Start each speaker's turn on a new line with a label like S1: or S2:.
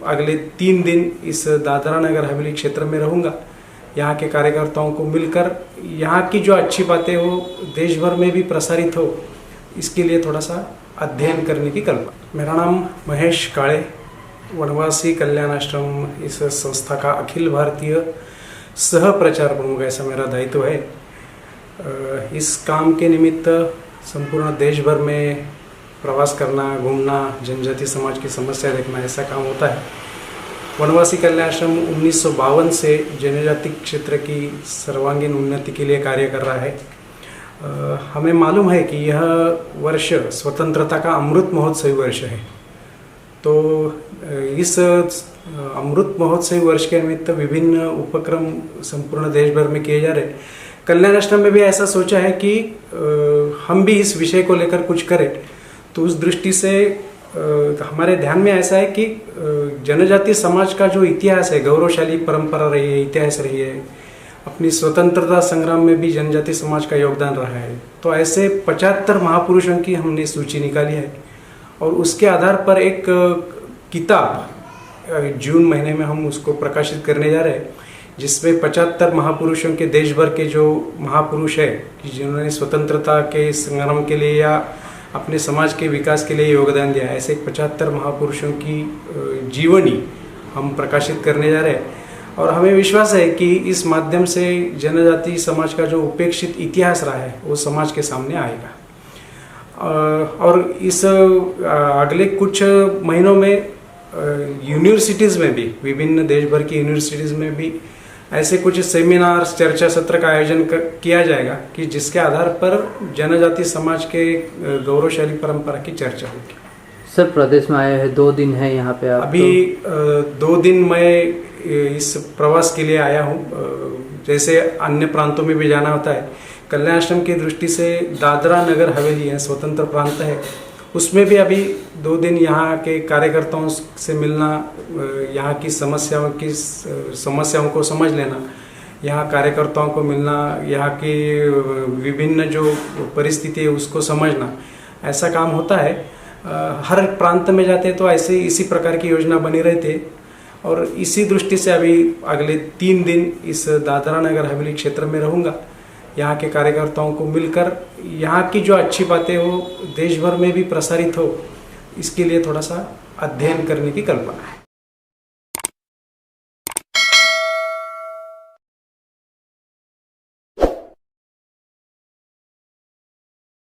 S1: अगले 3 दिन इस दादरा नगर हवेली क्षेत्र में रहूँगा। यहाँ के कार्यकर्ताओं को मिलकर यहाँ की जो अच्छी बातें हो देश भर में भी प्रसारित हो, इसके लिए थोड़ा सा अध्ययन करने की कल्पना। मेरा नाम महेश काळे, वनवासी कल्याण आश्रम इस संस्था का अखिल भारतीय सह प्रचार प्रमुख ऐसा मेरा दायित्व है। इस काम के निमित्त संपूर्ण देश भर में प्रवास करना, घूमना, जनजाति समाज की समस्या देखना, ऐसा काम होता है। वनवासी कल्याण आश्रम 1952 से जनजाति क्षेत्र की सर्वांगीण उन्नति के लिए कार्य कर रहा है। हमें मालूम है कि यह वर्ष स्वतंत्रता का अमृत महोत्सवी वर्ष है, तो इस अमृत महोत्सवी वर्ष के निमित्त विभिन्न उपक्रम संपूर्ण देश भर में किए जा रहे। कल्याण आश्रम में भी ऐसा सोचा है कि हम भी इस विषय को लेकर कुछ करें। तो उस दृष्टि से हमारे ध्यान में ऐसा है कि जनजातीय समाज का जो इतिहास है, गौरवशाली परंपरा रही है, इतिहास रही है, अपनी स्वतंत्रता संग्राम में भी जनजातीय समाज का योगदान रहा है। तो ऐसे 75 महापुरुषों की हमने सूची निकाली है और उसके आधार पर एक किताब जून महीने में हम उसको प्रकाशित करने जा रहे हैं, जिसमें 75 महापुरुषों के देश भर के जो महापुरुष है कि जिन्होंने स्वतंत्रता के संग्राम के लिए या अपने समाज के विकास के लिए योगदान दिया, ऐसे 75 महापुरुषों की जीवनी हम प्रकाशित करने जा रहे हैं। और हमें विश्वास है कि इस माध्यम से जनजाति समाज का जो उपेक्षित इतिहास रहा है वो समाज के सामने आएगा। और इस अगले कुछ महीनों में यूनिवर्सिटीज़ में भी, विभिन्न देश भर की यूनिवर्सिटीज़ में भी ऐसे कुछ सेमिनार, चर्चा सत्र का आयोजन किया जाएगा कि जिसके आधार पर जनजाति समाज के गौरवशाली परंपरा की चर्चा होगी।
S2: सर, प्रदेश में आए हैं, 2 दिन है यहाँ पे आप?
S1: अभी 2 दिन मैं इस प्रवास के लिए आया हूँ। जैसे अन्य प्रांतों में भी जाना होता है, कल्याण आश्रम की दृष्टि से दादरा नगर हवेली है, स्वतंत्र प्रांत है, उसमें भी अभी 2 दिन यहाँ के कार्यकर्ताओं से मिलना, यहाँ की समस्याओं को समझ लेना, यहाँ कार्यकर्ताओं को मिलना, यहाँ की विभिन्न जो परिस्थिति है उसको समझना, ऐसा काम होता है। हर प्रांत में जाते तो ऐसे इसी प्रकार की योजना बनी रहती। और इसी दृष्टि से अभी अगले 3 दिन इस दादरा नगर हवेली क्षेत्र में रहूँगा। यहाँ के कार्यकर्ताओं को मिलकर यहाँ की जो अच्छी बातें हो देश भर में भी प्रसारित हो, इसके लिए थोड़ा सा अध्ययन करने की कल्पना है।